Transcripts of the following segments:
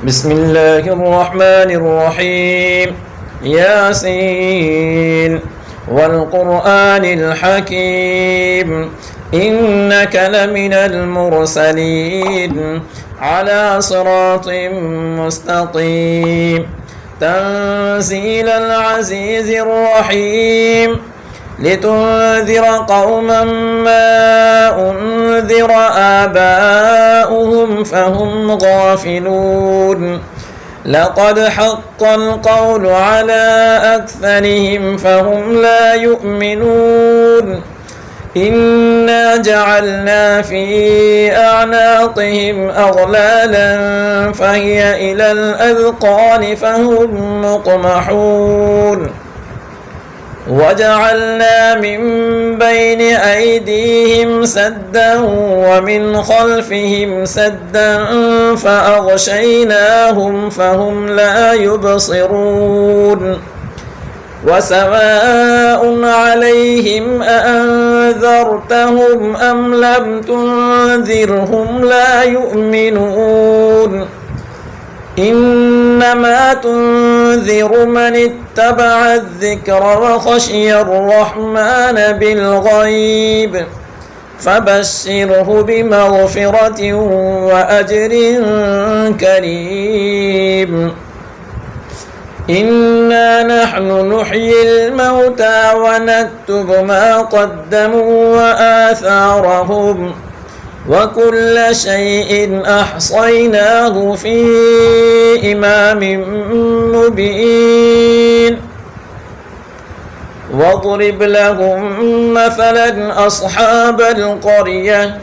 بسم الله الرحمن الرحيم. ياسين والقرآن الحكيم إنك لمن المرسلين على صراط مستقيم تنزيل العزيز الرحيم لتنذر قوما ما أنذر آباؤهم فهم غافلون لقد حق القول على أكثرهم فهم لا يؤمنون إنا جعلنا في أعناقهم أغلالا فهي إلى الأذقان فهم مقمحون وجعلنا من بين أيديهم سدا ومن خلفهم سدا فأغشيناهم فهم لا يبصرون وسواء عليهم أأنذرتهم أم لم تنذرهم لا يؤمنون إنما تنذر من اتبع الذكر وخشي الرحمن بالغيب فبشره بمغفرة وأجر كريم إنا نحن نحيي الموتى ونكتب ما قدموا وآثارهم وكل شيء أحصيناه في إمام مبين واضرب لهم مثلا أصحاب القرية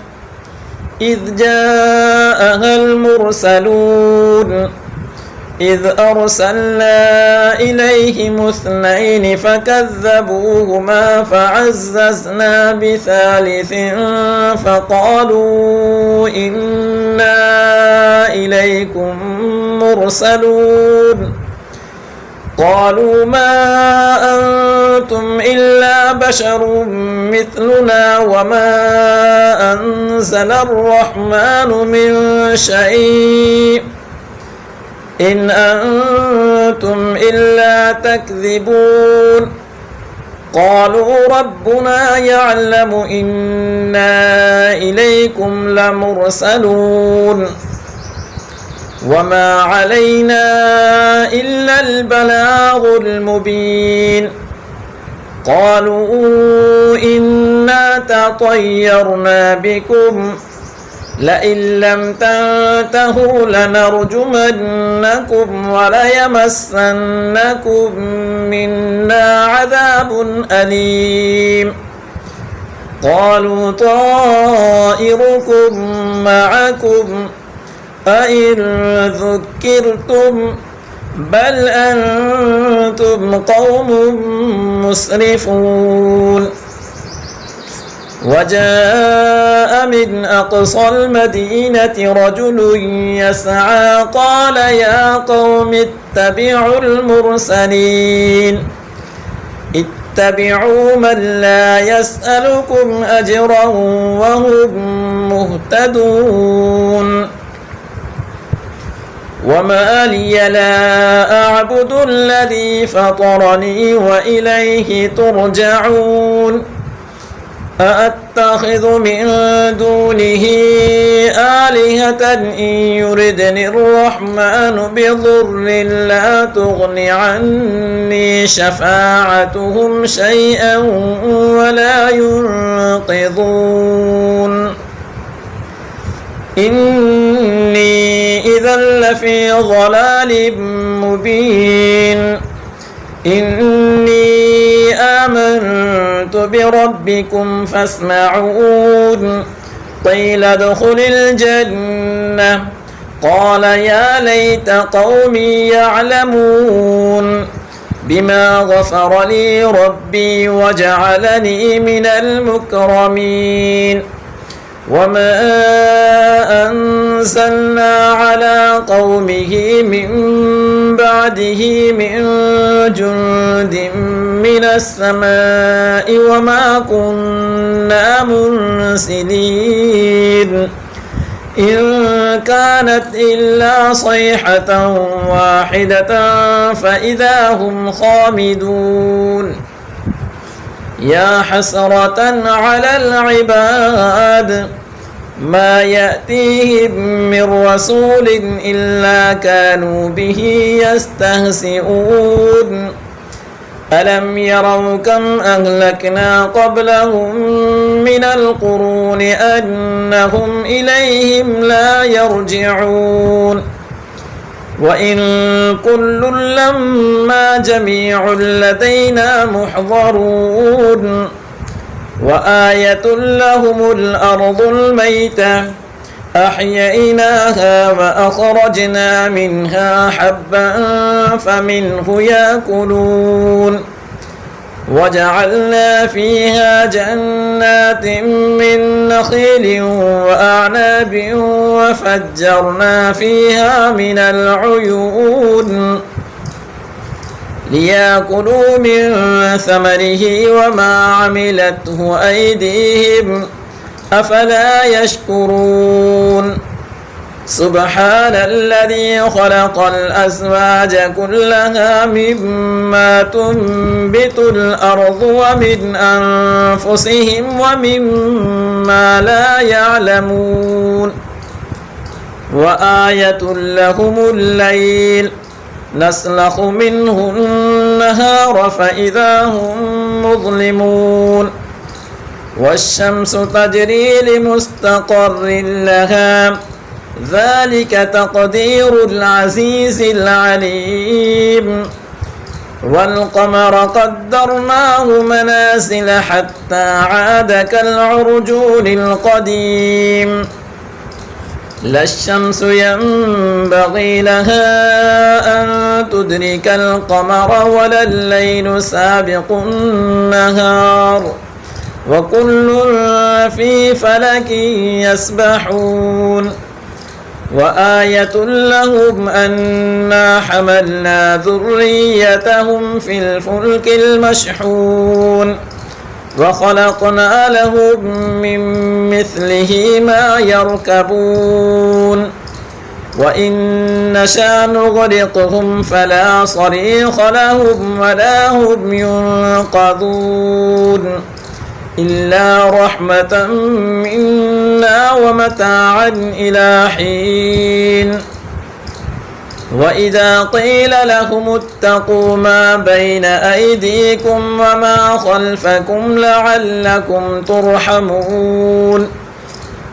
إذ جاءها المرسلون إذ أرسلنا إليهم 2 فكذبوهما فعززنا بثالث فقالوا إنا إليكم مرسلون قالوا ما أنتم إلا بشر مثلنا وما أنزل الرحمن من شيء إن أنتم إلا تكذبون قالوا ربنا يعلم إنا إليكم لمرسلون وما علينا إلا البلاغ المبين قالوا إنا تطيرنا بكم لئن لم تنتهوا لنرجمنكم وليمسنكم منا عذاب أليم قالوا طائركم معكم أئن ذكرتم بل أنتم قوم مسرفون وجاء من أقصى المدينة رجل يسعى قال يا قوم اتبعوا المرسلين اتبعوا من لا يسألكم أجرا وهم مهتدون وما لي لا أعبد الذي فطرني وإليه ترجعون أأتخذ من دونه آلهة إن يردني الرحمن بضر لا تغن عني شفاعتهم شيئا ولا ينقذون إني إذا لفي ضلال مبين إني آمنت بربكم فاسمعون قيل ادخل الجنة قال يا ليت قومي يعلمون بما غفر لي ربي وجعلني من المكرمين وما أنزلنا على قومه من بعده من جند من السماء وما كنا منزلين إن كانت إلا صيحة واحدة فإذا هم خامدون يا حسرة على العباد ما يأتيهم من رسول إلا كانوا به يستهزئون ألم يروا كم أهلكنا قبلهم من القرون أنهم إليهم لا يرجعون وإن كل لما جميع لدينا محضرون وآية لهم الأرض الميتة أحييناها وأخرجنا منها حبا فمنه يأكلون وجعلنا فيها جنات من نخيل وأعناب وفجرنا فيها من العيون ليأكلوا من ثمره وما عملته أيديهم أفلا يشكرون سبحان الذي خلق الأزواج كلها مما تنبت الأرض ومن أنفسهم ومما لا يعلمون وآية لهم الليل نسلخ منه النهار فإذا هم مظلمون والشمس تجري لمستقر لها ذلك تقدير العزيز العليم والقمر قدرناه منازل حتى عاد كالعرجون القديم لا الشمس ينبغي لها أن تدرك القمر ولا الليل سابق النهار وكل في فلك يسبحون وآية لهم أنا حملنا ذريتهم في الفلك المشحون وخلقنا لهم من مثله ما يركبون وإن نشأ نغرقهم فلا صريخ لهم ولا هم ينقذون إلا رحمة منا ومتاعا إلى حين وإذا قيل لهم اتقوا ما بين أيديكم وما خلفكم لعلكم ترحمون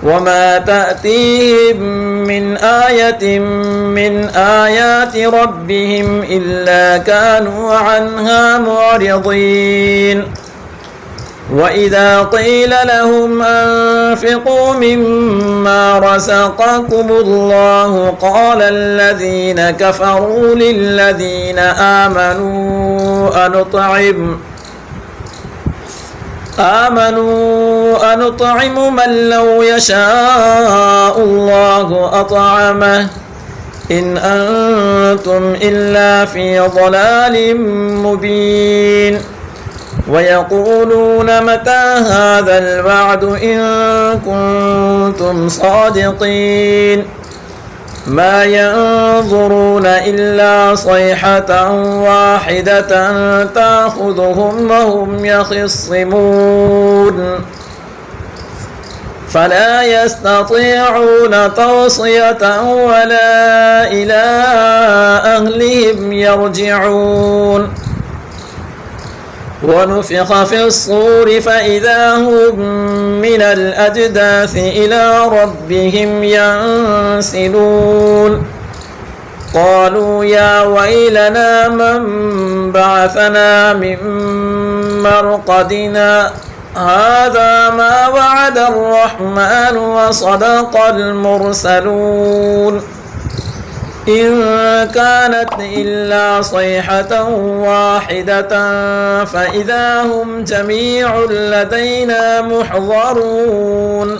وما تأتيهم من آية من آيات ربهم إلا كانوا عنها معرضين وإذا قيل لهم أنفقوا مما رزقكم الله قال الذين كفروا للذين آمنوا أنطعم من لو يشاء الله أطعمه إن أنتم إلا في ضلال مبين ويقولون متى هذا الوعد إن كنتم صادقين ما ينظرون إلا صيحة واحدة تأخذهم وهم يخصمون فلا يستطيعون توصية ولا إلى أهلهم يرجعون ونفخ في الصور فإذا هم من الأجداث إلى ربهم ينسلون قالوا يا ويلنا من بعثنا من مرقدنا هذا ما وعد الرحمن وصدق المرسلون إن كانت إلا صيحة واحدة فإذا هم جميع لدينا محضرون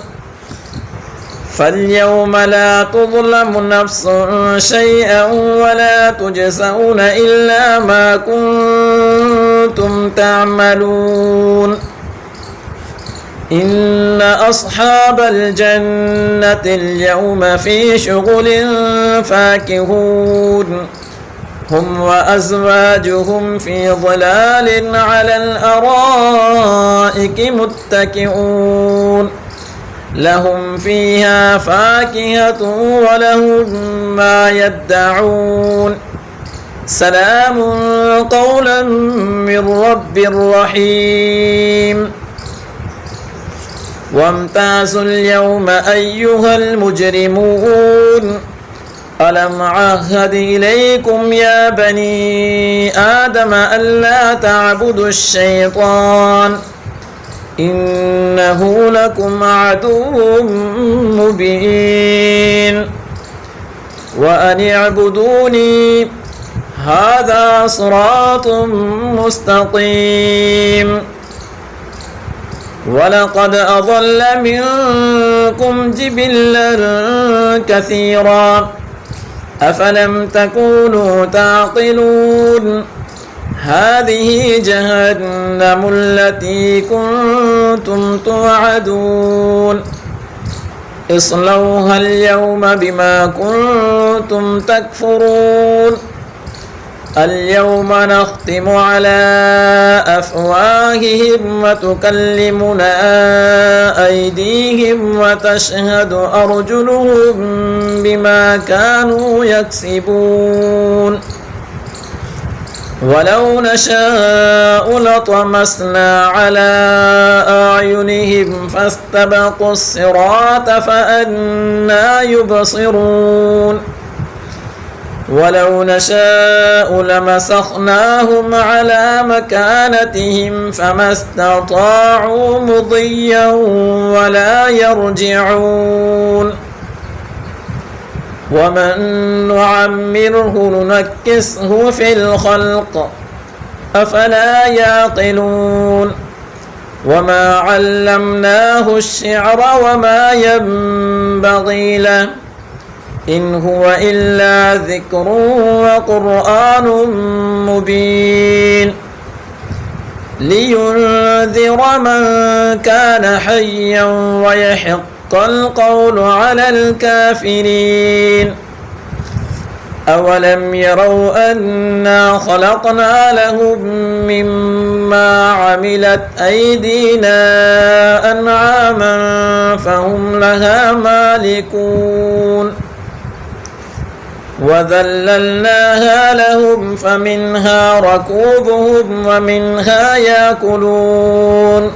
فاليوم لا تظلم نفس شيئا ولا تجزون إلا ما كنتم تعملون إن أصحاب الجنة اليوم في شغل فاكهون هم وأزواجهم في ظلال على الأرائك متكئون لهم فيها فاكهة ولهم ما يدعون سلام قولا من رب رحيم وامتازوا اليوم أيها المجرمون ألم عهد إليكم يا بني آدم ألا تعبدوا الشيطان إنه لكم عدو مبين وأن اعبدوني هذا صراط مستقيم ولقد أضل منكم جبلا كثيرا أفلم تكونوا تعقلون هذه جهنم التي كنتم توعدون اصلوها اليوم بما كنتم تكفرون اليوم نختم على أفواههم وتكلمنا أيديهم وتشهد أرجلهم بما كانوا يكسبون ولو نشاء لطمسنا على أعينهم فاستبقوا الصراط فأنى يبصرون ولو نشاء لمسخناهم على مكانتهم فما استطاعوا مضيا ولا يرجعون ومن نعمره ننكسه في الخلق أفلا يعقلون وما علمناه الشعر وما ينبغي له إن هو إلا ذكر وقرآن مبين لينذر من كان حيا ويحق القول على الكافرين أولم يروا أنا خلقنا لهم مما عملت أيدينا أنعاما فهم لها مالكون وذللناها لهم فمنها ركوبهم ومنها يأكلون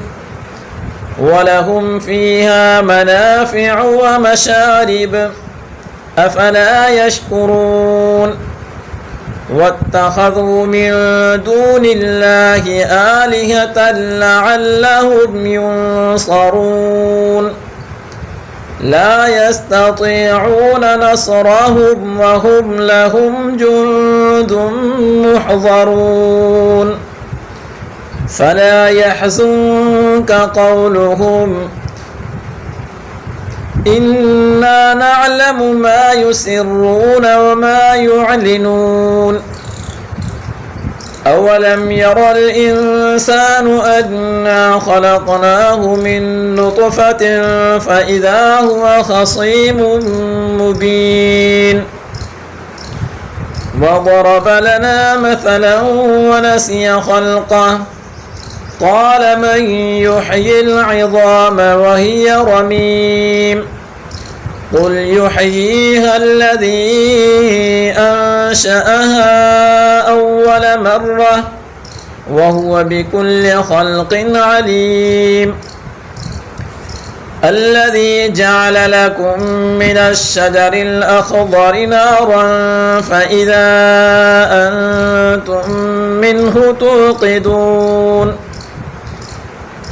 ولهم فيها منافع ومشارب أفلا يشكرون واتخذوا من دون الله آلهة لعلهم ينصرون لا يستطيعون نصرهم وهم لهم جند محضرون فلا يحزنك قولهم إنا نعلم ما يسرون وما يعلنون أولم ير الإنسان أنا خلقناه من نطفة فإذا هو خصيم مبين وضرب لنا مثلا ونسي خلقه قال من يحيي العظام وهي رميم قل يحييها الذي أنشأها أول مرة وهو بكل خلق عليم الذي جعل لكم من الشجر الأخضر نارا فإذا أنتم منه توقدون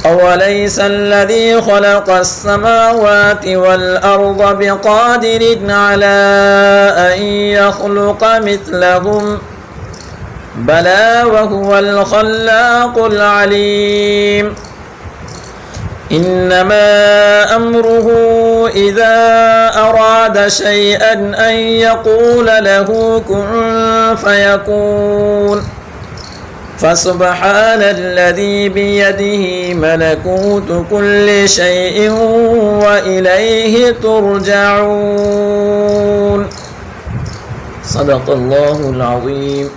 أوليس الذي خلق السماوات والأرض بقادر على أن يخلق مثلهم بلى وهو الخلاق العليم إنما أمره إذا أراد شيئا أن يقول له كن فيكون فسبحان الذي بيده ملكوت كل شيء وإليه ترجعون. صدق الله العظيم.